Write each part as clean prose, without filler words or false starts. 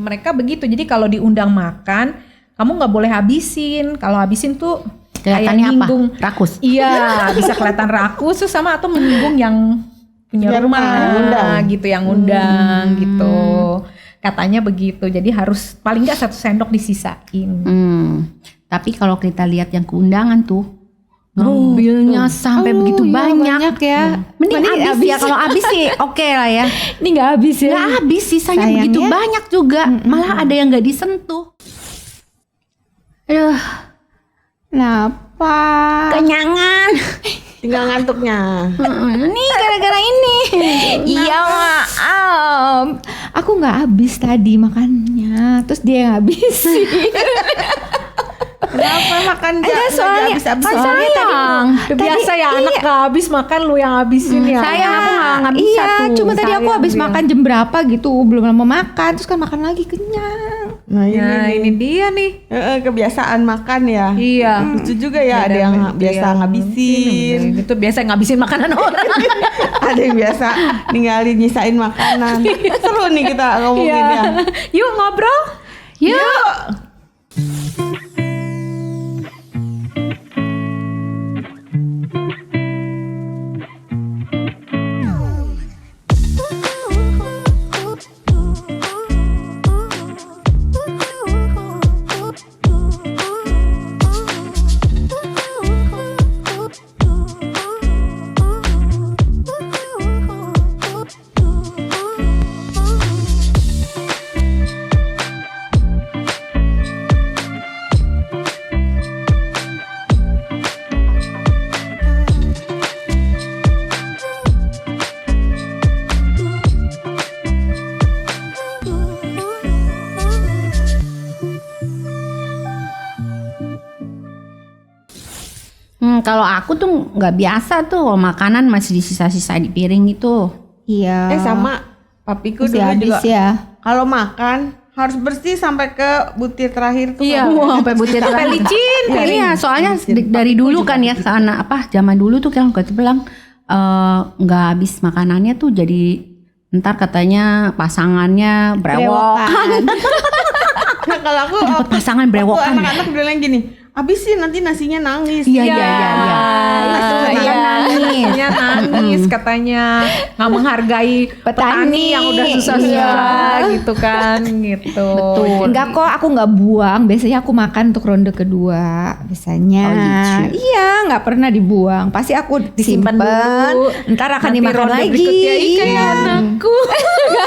mereka begitu. Jadi kalau diundang makan, kamu nggak boleh habisin. Kalau habisin tuh kayak nyinggung rakus. Iya, bisa kelihatan rakus terus sama atau menyinggung yang punya rumah gitu, yang undang gitu. Katanya begitu. Jadi harus paling nggak 1 sendok disisain. Tapi kalau kita lihat yang keundangan tuh ngambilnya sampai begitu banyak ya. Mending habis ya, kalau habis sih oke lah ya. Ini nggak habis ya. Nggak habis, sisanya begitu banyak juga. Malah ada yang nggak disentuh. Aduh, kenapa? kenyangan. Tinggal ngantuknya. Ini gara-gara ini. Iya maaf, aku nggak habis tadi makannya, terus dia yang habis. Kenapa makan soalnya habis-habis? soalnya tadi Udah biasa ya anak gak habis makan lu yang habisin ya. Sayang, aku nggak bisa iya, tuh. cuma tadi aku habis Sayang makan jam berapa gitu, belum lama makan, terus kan makan lagi kenyang. Nah, ini dia nih. kebiasaan makan ya. Iya. Lucu juga ya, ada yang biasa ngabisin. Itu biasa ngabisin makanan orang. Ada yang biasa ninggalin nyisain makanan. Seru nih kita ngomongin ya. Yuk ngobrol. Yuk. Kalau aku tuh nggak biasa tuh kalau makanan masih disisa-sisa di piring gitu. Iya. Sama papiku Masih dulu habis juga. ya. Kalau makan harus bersih sampai ke butir terakhir tuh. Iya. Sampai butir Sampai terakhir. licin. Iya, soalnya dari dulu kan ya, sana zaman dulu tuh kan kata bilang nggak habis makanannya tuh jadi ntar katanya pasangannya brewokan. Nah kalau aku Dapat pasangan waktu brewokan. anak-anak bilang gini, habisin nanti nasinya nangis. Iya. Nangis. Nangis katanya nggak menghargai petani yang udah susah-susah gitu kan gitu. Betul. Enggak kok, aku nggak buang. Biasanya aku makan untuk ronde kedua. Biasanya. Oh, gitu. Iya, nggak pernah dibuang. Pasti aku Disimpan simpen. dulu. Ntar akan Nanti dimakan ronde lagi. berikutnya, "Ih, kayak anakku."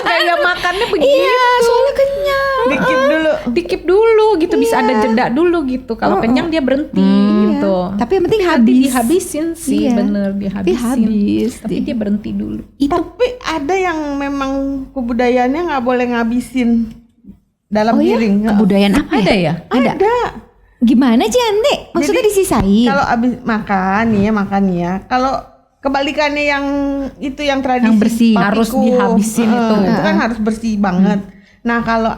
Kayak makannya begitu. Iya, soalnya kenyang. Dikip dulu. Dikip dulu gitu, bisa ada jeda dulu gitu. Kalau kenyang dia berhenti gitu. Tapi yang penting Nanti habis. dihabisin sih, Iya. bener Tapi dihabisin. habis. Tapi dia berhenti dulu. Tapi ada yang memang kebudayaannya nggak boleh ngabisin dalam piring. Kebudayaan apa Ada ya? ya? Ada. Gimana Jande? Maksudnya Jadi, disisain? Kalau abis makan ya. Kalau kebalikannya yang itu yang tradisi Yang bersih. papiku, Harus dihabisin itu. Itu kan harus bersih banget. Nah kalau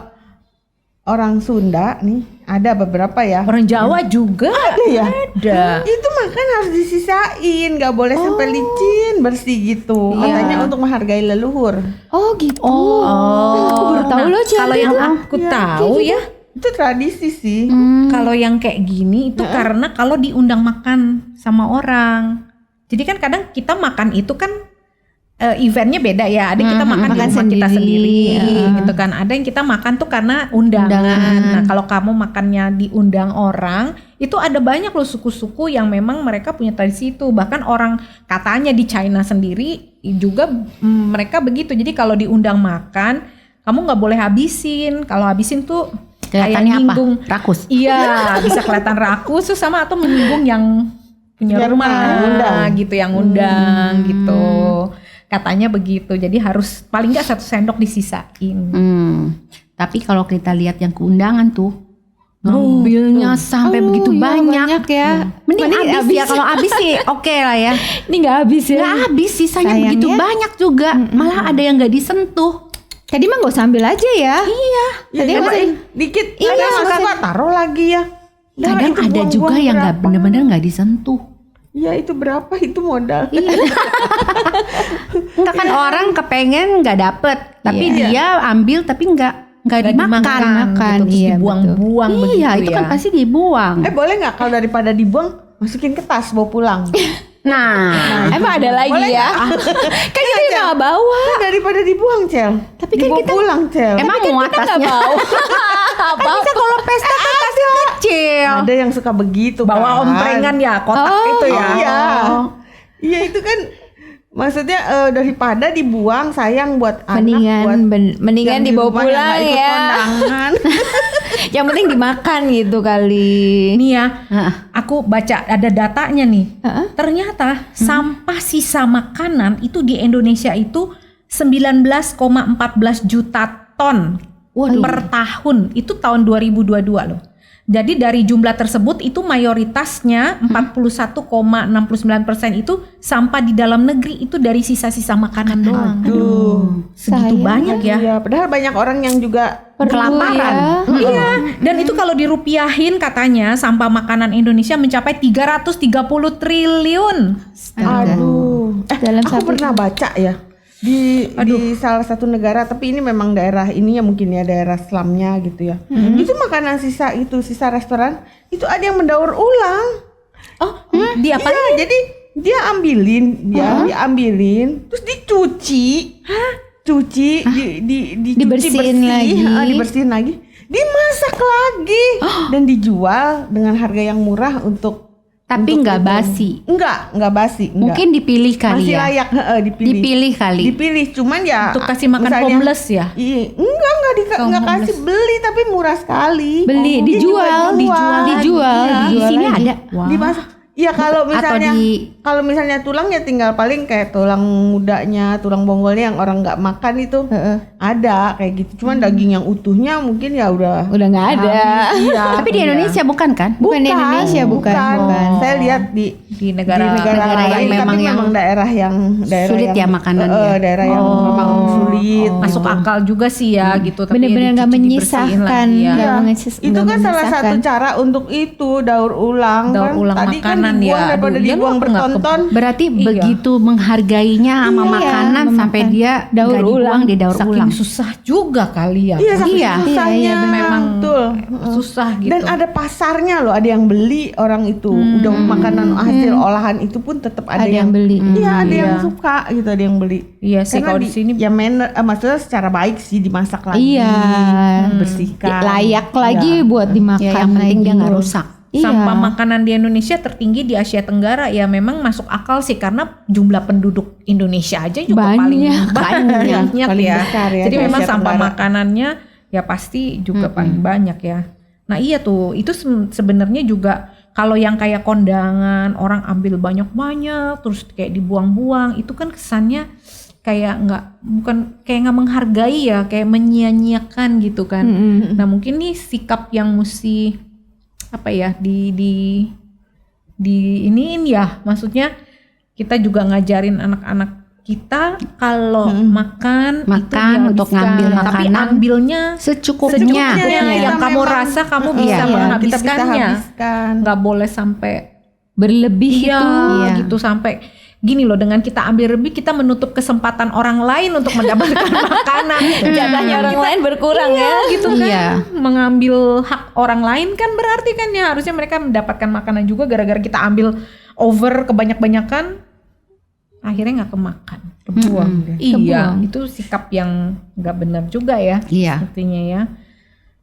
orang Sunda nih ada beberapa ya. Orang Jawa juga Ada ya. ada. Itu makan harus disisain, nggak boleh sampai licin, bersih gitu. Katanya untuk menghargai leluhur. Oh gitu. Aku baru tahu loh Jande. Kalau yang tuh. aku tahu ya, Itu tradisi sih. kalau yang kayak gini itu karena kalau diundang makan sama orang. Jadi kan kadang kita makan itu kan eventnya beda ya. Ada kita makan di makan rumah kita sendiri, sendiri gitu kan. Ada yang kita makan tuh karena undangan. Nah kalau kamu makannya diundang orang, itu ada banyak loh suku-suku yang memang mereka punya tradisi itu. Bahkan orang katanya di China sendiri juga mereka begitu. Jadi kalau diundang makan, kamu nggak boleh habisin. Kalau habisin tuh kayak Kelihatannya apa? nyinggung. Rakus. Iya, bisa kelihatan rakus terus sama atau menyinggung yang punya Punya rumah, rumah, undang. gitu, yang undang gitu. Katanya begitu. Jadi harus paling nggak 1 sendok disisain. Tapi kalau kita lihat yang keundangan tuh ngambilnya sampai begitu banyak. ya. Mending habis ya, kalau habis sih oke lah ya. Ini nggak habis ya. Nggak habis, sisanya Sayang begitu ya. banyak juga. Malah ada yang nggak disentuh. Tadi mah nggak usah ambil aja ya. Iya. Tadi dikit. Iya, Kadang maksudnya- makan taruh lagi ya. Udah, Kadang itu ada buang-buang juga yang nggak berapa? bener-bener nggak disentuh. Ya itu berapa itu modal. Enggak kan orang kepengen nggak dapet, tapi Iya. dia ambil tapi nggak nggak dimakan. dimakan, gitu, terus iya, dibuang-buang begitu Iya, itu ya. kan pasti dibuang. Boleh nggak kalau daripada dibuang masukin ke tas bawa pulang? Nah, Emang ada lagi Boleh ya? Kan kita nggak bawa. Nah, daripada dibuang, Cel. Tapi kan dibawa kita- pulang, Cel. emang muat Kita nggak tasnya? bawa. Apa? Bisa kalau pesta kan tasnya kecil. Ada yang suka begitu Bawa kan. omprengan ya, kotak Oh, itu ya. Iya. Iya itu kan maksudnya daripada dibuang sayang buat anak, buat Mendingan yang di dibawa rumah yang pulang nggak ikut ya. kondangan. Yang penting dimakan gitu kali. Ini ya, Heeh. aku baca ada datanya nih. Heeh. Ternyata sampah sisa makanan itu di Indonesia itu 19,14 juta ton per tahun. Itu tahun 2022 loh. Jadi dari jumlah tersebut itu mayoritasnya 41,69% itu sampah di dalam negeri itu dari sisa-sisa makanan doang. Aduh. Segitu sayang. banyak ya. Iya, padahal banyak orang yang juga Kelaparan. ya. Iya, dan itu kalau dirupiahin katanya sampah makanan Indonesia mencapai 330 triliun. aduh. Dalam Aku satu- pernah baca ya di salah satu negara, tapi ini memang daerah ini ya mungkin ya daerah slumnya gitu ya. Itu makanan sisa itu sisa restoran itu ada yang mendaur ulang. Oh, dia apa? Iya, jadi dia diambilin, terus dicuci, cuci, dicuci Dibersihin bersih, lagi. dibersihin lagi, dimasak lagi, dan dijual dengan harga yang murah untuk Tapi nggak basi. enggak basi, enggak. Mungkin dipilih kali masih ya. layak, dipilih. Dipilih kali. Dipilih, cuman ya Untuk kasih makan misalnya- homeless ya? Iya, enggak kasih beli tapi murah sekali. Beli, Dia dijual, juga dijual. Di sini lagi. ada. Wah. Dimasak. Iya kalau misalnya kalau misalnya tulang ya tinggal paling kayak tulang mudanya, tulang bonggolnya yang orang nggak makan itu ada kayak gitu. Cuman daging yang utuhnya mungkin ya udah Udah nggak ada. Iya. Tapi di Indonesia bukan kan? Bukan di Indonesia, bukan. Saya lihat di Negara negara yang lain, memang tapi yang memang daerah sulit yang, ya makanannya. daerah yang memang sulit. Masuk gitu. akal juga sih ya gitu. Tapi Bener-bener nggak dicuci, dibersihin menyisahkan. lagi ya. Nggak Iya, mengesis- itu nggak kan salah memisahkan. satu cara untuk itu daur ulang. Daur kan. ulang Tadi makanan kan dibuang ya. daripada Aduh, iya, dibuang lu aku nggak bertonton. Berarti Iya. begitu menghargainya sama Iya, makanan memakan. sampai dia Daur nggak dibuang, ulang. didaur Saking ulang. susah juga kali ya. Iya, saking Iya. susahnya. Iya, iya, memang betul. susah gitu. Dan ada pasarnya loh, ada yang beli orang itu. Udah makanan hasil olahan itu pun tetap ada Ada yang beli. Iya, ada Iya. yang suka gitu, ada yang beli. Iya sih Karena kalau di sini ya maksudnya secara baik sih dimasak lagi. Iya. Dibersihkan. Layak lagi Iya. buat dimakan. Ya, yang penting dia lagi. nggak rusak. Iya. sampah makanan di Indonesia tertinggi di Asia Tenggara ya memang masuk akal sih karena jumlah penduduk Indonesia aja juga Banyak. paling banyak Paling ya. besar ya Jadi di memang Asia sampah Tenggara. makanannya ya pasti juga paling banyak ya. Nah iya tuh itu sebenarnya juga kalau yang kayak kondangan orang ambil banyak-banyak terus kayak dibuang-buang itu kan kesannya kayak kayak nggak menghargai ya, kayak menyia-nyiakan gitu kan. Nah mungkin nih sikap yang mesti apa ya di iniin ya, maksudnya kita juga ngajarin anak-anak kita kalau makan itu untuk dihabiskan. ngambil Tapi makanan ambilnya secukupnya. yang kamu memang- rasa kamu bisa Iya, kita bisa menghabiskannya, habiskan. nggak boleh sampai Berlebih iya, itu. gitu sampai gini loh, dengan kita ambil lebih kita menutup kesempatan orang lain untuk mendapatkan makanan. Jatahnya orang lain berkurang ya. Gitu kan, Iya. mengambil hak orang lain kan berarti kan ya harusnya mereka mendapatkan makanan juga, gara-gara kita ambil over kebanyakan akhirnya nggak kemakan, kebuang. Iya, Kebuang. itu sikap yang nggak benar juga ya, Iya. sepertinya ya.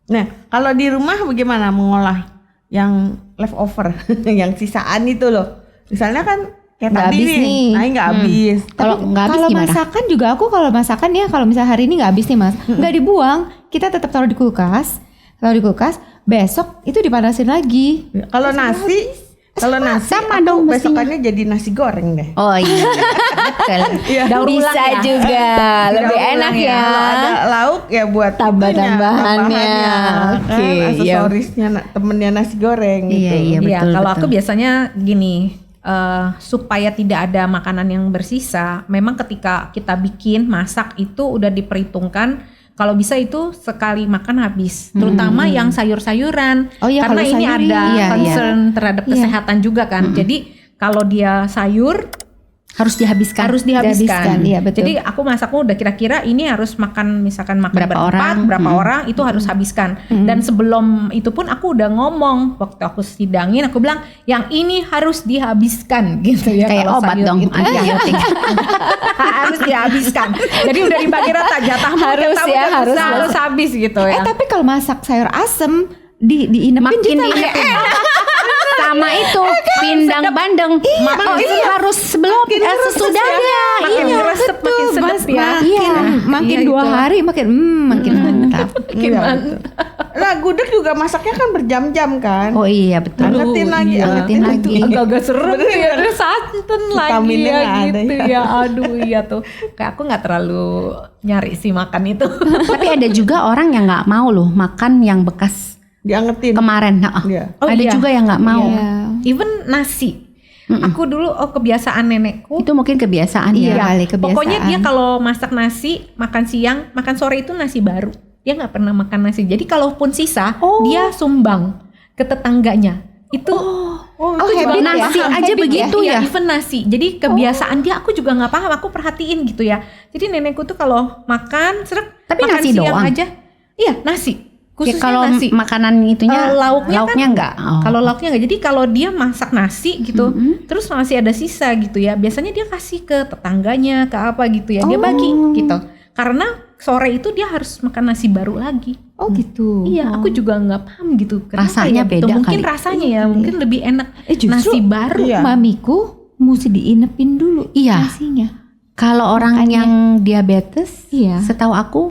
Nah, kalau di rumah bagaimana mengolah yang leftover, yang sisaan itu loh. Misalnya kan kayak Nggak tadi habis nih. nggak habis. Kalau nggak habis Kalau gimana? masakan juga aku kalau masakan ya kalau misalnya hari ini nggak habis nih mas, nggak dibuang, kita tetap taruh di kulkas. Taruh di kulkas, besok itu dipanasin lagi. Kalau nasi, sama aku dong mestinya. besokannya jadi nasi goreng deh. Oh iya. Betul. Daur ulang Bisa ya. juga, lebih Daur enak ulang ya. Kalau ada lauk ya buat Tambah-tambahannya. itunya, Oke, kan, iya. aksesorisnya temennya nasi goreng gitu. Iya, iya. Iya, betul, kalau betul. aku biasanya gini, supaya tidak ada makanan yang bersisa, memang ketika kita bikin masak itu udah diperhitungkan. Kalau bisa itu sekali makan habis, terutama yang sayur-sayuran, Oh iya, karena kalau ini sayur ada iya, concern terhadap kesehatan juga kan. Jadi kalau dia sayur Harus dihabiskan. Harus dihabiskan. Iya, betul. Jadi aku masaknya udah kira-kira ini harus makan, misalkan makan Berapa berempat, orang. berapa orang itu harus habiskan. Dan sebelum itu pun aku udah ngomong waktu aku sidangin, aku bilang yang ini harus dihabiskan gitu ya. Kayak Kalau obat sayur dong, itu, antibiotik. harus dihabiskan. Jadi udah dibagi rata jatahmu, Harus jatahmu ya, harus habis gitu ya. Tapi kalau masak sayur asem diinepin Makin juga diinepin. Sama itu pindang bandeng. Itu harus sebelum sesudahnya. Makin Iya. resep, makin sedap ya. Makin Iya, 2 itu. hari makin makin mantap. Gimana? Nah, gudeg juga masaknya kan berjam-jam kan. Oh iya betul. Angetin lagi, iya. angetin lagi. Agak-agak serem ya, ada santan lagi Vitaminnya ya nggak ada gitu ya. ya. Aduh iya tuh, kayak aku nggak terlalu nyari sih makan itu. Tapi ada juga orang yang nggak mau loh makan yang bekas Diangetin. kemarin. Iya. Oh, Ada iya. juga yang nggak mau. Iya. Even nasi. Aku dulu kebiasaan nenekku. Itu mungkin kebiasaan Iya. ya. kali, kebiasaan. Pokoknya dia kalau masak nasi, makan siang, makan sore itu nasi baru. Dia nggak pernah makan nasi. Jadi kalaupun sisa, dia sumbang ke tetangganya. Itu itu habit juga nasi paham. aja Habit begitu ya. even nasi. Jadi kebiasaan dia aku juga nggak paham. Aku perhatiin gitu ya. Jadi nenekku tuh kalau makan, Tapi makan nasi siang doang? aja. Iya nasi. Ya, Khususnya kalau nasi. makanan itunya Lauknya kan enggak. Oh. Kalau lauknya enggak. Jadi kalau dia masak nasi gitu, terus masih ada sisa gitu ya. Biasanya dia kasih ke tetangganya, ke apa gitu ya. Dia bagi gitu. Karena sore itu dia harus makan nasi baru lagi. Oh gitu. Iya, aku juga nggak paham gitu. Kenapa Rasanya ya, gitu. beda Mungkin kali. rasanya ya, mungkin lebih enak Justru nasi baru. Iya. Mamiku mesti diinepin dulu Iya. nasinya. Kalau orang yang diabetes, Iya. setahu aku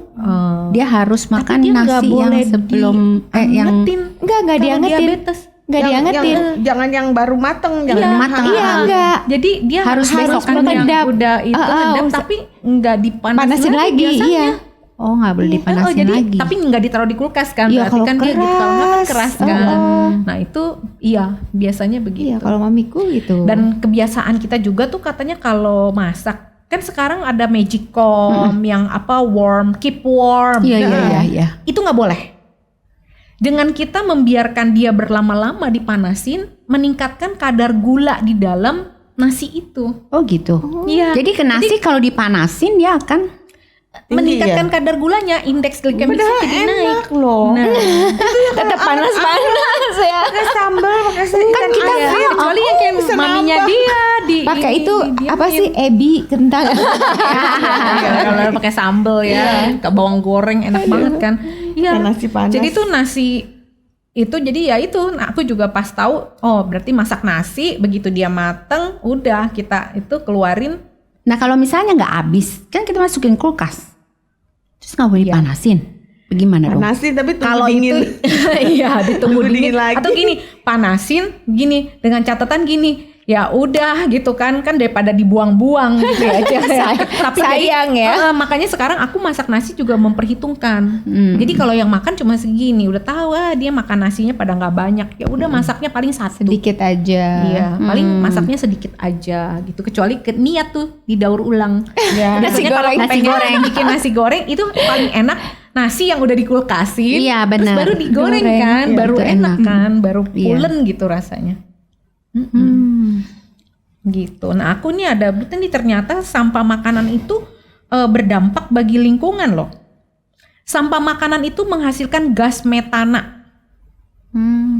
dia harus makan dia nggak nasi yang boleh sebelum yang diangetin. Enggak Kalau diangetin. diabetes. Enggak diangetin. Jangan yang baru mateng, jangan Iya, yang mateng. Iya, enggak. Jadi dia Harus besokan makan yang ngendap. udah itu ngendap, usah- tapi nggak dipanasin Panasin lagi, biasanya. iya. oh nggak boleh dipanasin jadi, lagi. Tapi nggak ditaruh di kulkas kan? Iya, Berarti kalau kan dia gitu. Kalau nggak kan keras. keras kan. Nah itu iya biasanya begitu. Iya, kalau mamiku gitu. Dan kebiasaan kita juga tuh katanya kalau masak kan sekarang ada magicom yang apa keep warm. Iya iya Nah, iya iya. Itu nggak boleh. Dengan kita membiarkan dia berlama-lama dipanasin, meningkatkan kadar gula di dalam nasi itu. Oh gitu. Iya. Jadi ke nasi kalau dipanasin dia akan Meningkatkan kadar gulanya, indeks glikemiknya jadi naik. loh. Nah, tetap panas-panas ya. Pakai sambal, pakai kan kita kecuali yang kayak maminya dia di Pakai itu didiamin. apa sih ebi kentang. Kalau pakai sambal ya, ke bawang goreng enak banget kan. Iya. Kayak nasi panas. Jadi tuh nasi itu jadi ya itu aku juga pas tahu oh berarti masak nasi begitu dia mateng udah kita itu keluarin. Nah kalau misalnya nggak habis, kan kita masukin kulkas, terus nggak boleh dipanasin. Bagaimana dong? Panasin tapi tunggu Kalau dingin. itu iya ditunggu Tunggu dingin dingin lagi. atau gini panasin gini dengan catatan gini ya udah gitu kan daripada dibuang-buang gitu aja ya. Tapi sayang ya. makanya sekarang aku masak nasi juga memperhitungkan. Jadi kalau yang makan cuma segini udah tahu dia makan nasinya pada nggak banyak ya udah masaknya paling satu. Sedikit aja. Iya, paling masaknya sedikit aja gitu. Kecuali niat tuh didaur ulang. Ya. Nasi goreng. Nasi goreng. Bikin nasi goreng itu paling enak. Nasi yang udah dikulkasin, Iya, terus benar. baru digoreng Goreng. kan, Iya, baru itu enak enak. kan, baru Iya. pulen gitu rasanya. Gitu. Nah aku nih ada berita nih ternyata sampah makanan itu berdampak bagi lingkungan loh. Sampah makanan itu menghasilkan gas metana.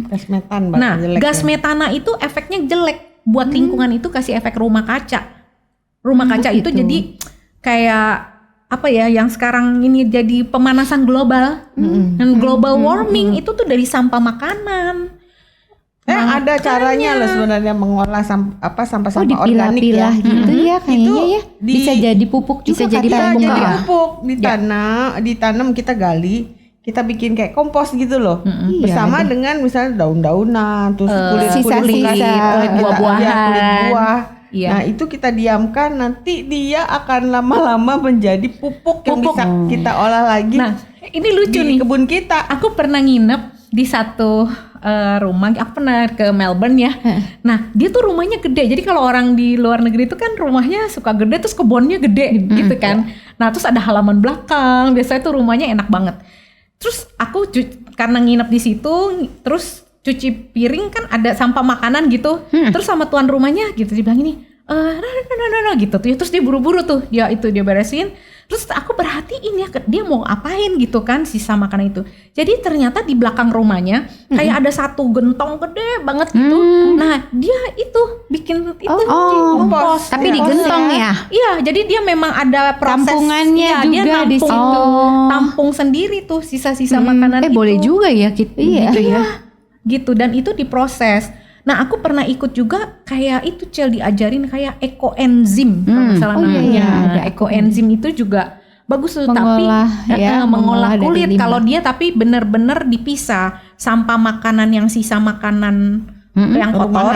Gas metan Nah, jelek gas ya. metana itu efeknya jelek buat lingkungan itu kasih efek rumah kaca. Rumah kaca itu begitu. jadi kayak apa ya yang sekarang ini jadi pemanasan global. Dan global warming itu tuh dari sampah makanan. Ada caranya loh sebenarnya mengolah sampah-sampah Oh organik ya. dipilah-pilah gitu ya kayaknya ya. Bisa jadi pupuk Bisa juga jadi katanya. pupuk. Jadi Ya. pupuk ditanam kita gali, kita bikin kayak kompos gitu loh. Iya, Bersama dengan misalnya daun-daunan, terus sisa-sisa. kulit buah-buahan. kulit buah. Iya. Nah, itu kita diamkan nanti dia akan lama-lama menjadi pupuk yang bisa kita olah lagi. Nah, ini lucu di nih. kebun kita. Aku pernah nginep di satu rumah, aku pernah ke Melbourne ya. Nah, dia tuh rumahnya gede. Jadi kalau orang di luar negeri itu kan rumahnya suka gede, terus kebunnya gede gitu kan. Nah, terus ada halaman belakang. Biasanya tuh rumahnya enak banget. Terus aku karena nginep di situ, terus cuci piring kan ada sampah makanan gitu. Terus sama tuan rumahnya gitu dibilang ini, no gitu tuh. Terus dia buru-buru tuh, dia beresin. Terus aku perhatiin ya, dia mau apain gitu kan sisa makanan itu. Jadi ternyata di belakang rumahnya kayak ada satu gentong gede banget gitu. Nah dia itu bikin itu kompos. Tapi digentong ya? Iya, jadi dia memang ada proses. Tampungannya dia juga di nampung, situ. Tampung sendiri tuh sisa-sisa makanan itu. Boleh juga ya gitu ya. Gitu, dan itu diproses. Nah aku pernah ikut juga kayak itu diajarin kayak ekoenzim kalau nggak salah namanya. ada Ekoenzim itu juga bagus tuh, Mengolah, tapi ya, mengolah mengolah kulit. dari limbah. Kalau dia tapi bener-bener dipisah sampah makanan yang sisa makanan yang kotor,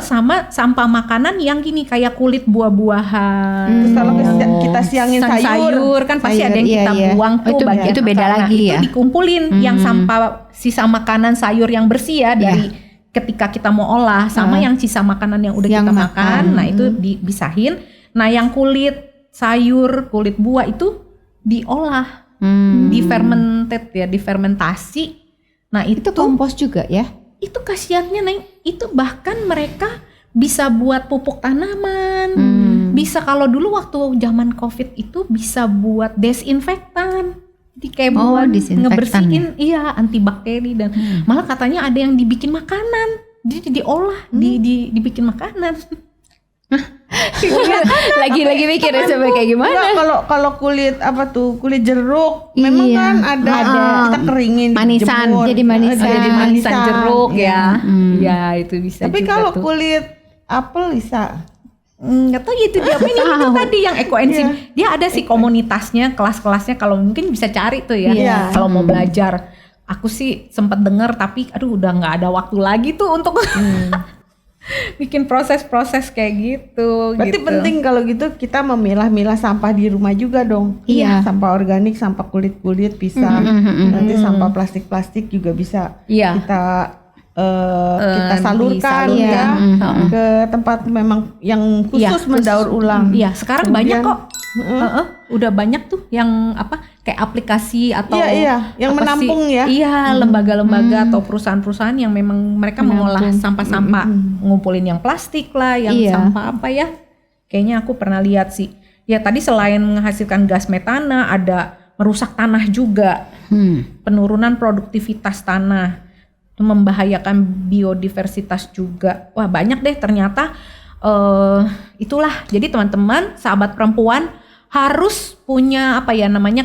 sama sampah makanan yang gini kayak kulit buah-buahan. Terus kalau kita siangin sayur kan pasti ada yang kita buang tuh bagian itu beda kotor. lagi ya. Itu dikumpulin yang sampah sisa makanan sayur yang bersih ya dari ketika kita mau olah sama yang sisa makanan yang udah Yang kita makan. makan. Nah itu dipisahin. Nah yang kulit sayur, kulit buah itu diolah, difermentasi. Nah Itu kompos juga ya? itu kasihannya Neng, itu bahkan mereka bisa buat pupuk tanaman, bisa kalau dulu waktu zaman COVID itu bisa buat desinfektan, jadi kayak buat disinfektan ngebersihin, iya antibakteri dan malah katanya ada yang dibikin makanan, jadi diolah, dibikin makanan. Lagi mikir coba kayak gimana? Enggak, kalau kulit kulit jeruk memang kan ada kita keringin manisan, dijemur. jadi manisan. Jadi manisan jeruk ya. Hmm. Ya itu bisa Tapi juga kalau tuh. kulit apel bisa. Nggak tahu itu dia apa itu tadi yang ekoenzim. Dia ada sih komunitasnya, kelas-kelasnya, kalau mungkin bisa cari tuh ya. Iya. Kalau mau belajar. Aku sih sempat dengar tapi aduh udah nggak ada waktu lagi tuh untuk bikin proses-proses kayak gitu. Berarti gitu. penting kalau gitu kita memilah-milah sampah di rumah juga dong. Iya. Sampah organik, sampah kulit-kulit bisa. Nanti sampah plastik-plastik juga bisa Iya. kita salurkan disalurkan. ya ke tempat memang yang khusus mendaur ulang. Iya, sekarang Kemudian, banyak kok. Udah banyak tuh yang kayak aplikasi atau yang apa menampung sih? ya. Iya, lembaga-lembaga atau perusahaan-perusahaan yang memang mereka mengolah sampah-sampah, ngumpulin yang plastik lah, yang sampah apa ya. Kayaknya aku pernah lihat sih. Ya tadi selain menghasilkan gas metana, ada merusak tanah juga. Penurunan produktivitas tanah. Itu membahayakan biodiversitas juga. Wah, banyak deh ternyata. Itulah. Jadi teman-teman, sahabat perempuan harus punya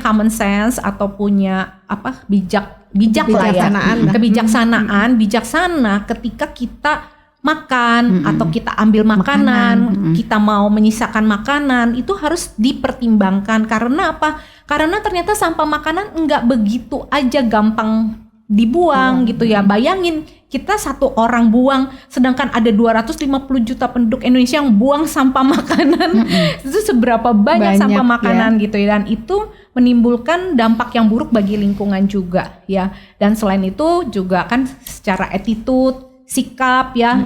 common sense atau punya bijak lah ya, kebijaksanaan, bijaksana ketika kita makan atau kita ambil makanan, kita mau menyisakan makanan itu harus dipertimbangkan. Karena apa? Karena ternyata sampah makanan enggak begitu aja gampang dibuang gitu ya. Bayangin kita satu orang buang, sedangkan ada 250 juta penduduk Indonesia yang buang sampah makanan. Itu seberapa banyak sampah makanan gitu ya. Dan itu menimbulkan dampak yang buruk bagi lingkungan juga ya. Dan selain itu juga kan secara attitude, sikap ya,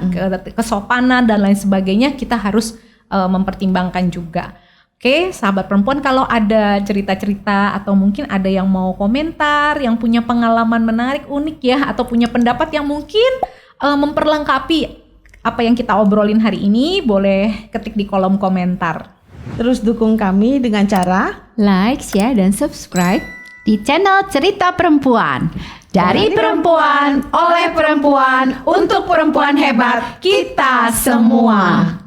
kesopanan dan lain sebagainya kita harus mempertimbangkan juga. Oke, sahabat perempuan, kalau ada cerita-cerita atau mungkin ada yang mau komentar, yang punya pengalaman menarik, unik ya, atau punya pendapat yang mungkin memperlengkapi apa yang kita obrolin hari ini, boleh ketik di kolom komentar. Terus dukung kami dengan cara Like, share, dan subscribe di channel Cerita Perempuan. Dari perempuan, oleh perempuan, untuk perempuan hebat, kita semua.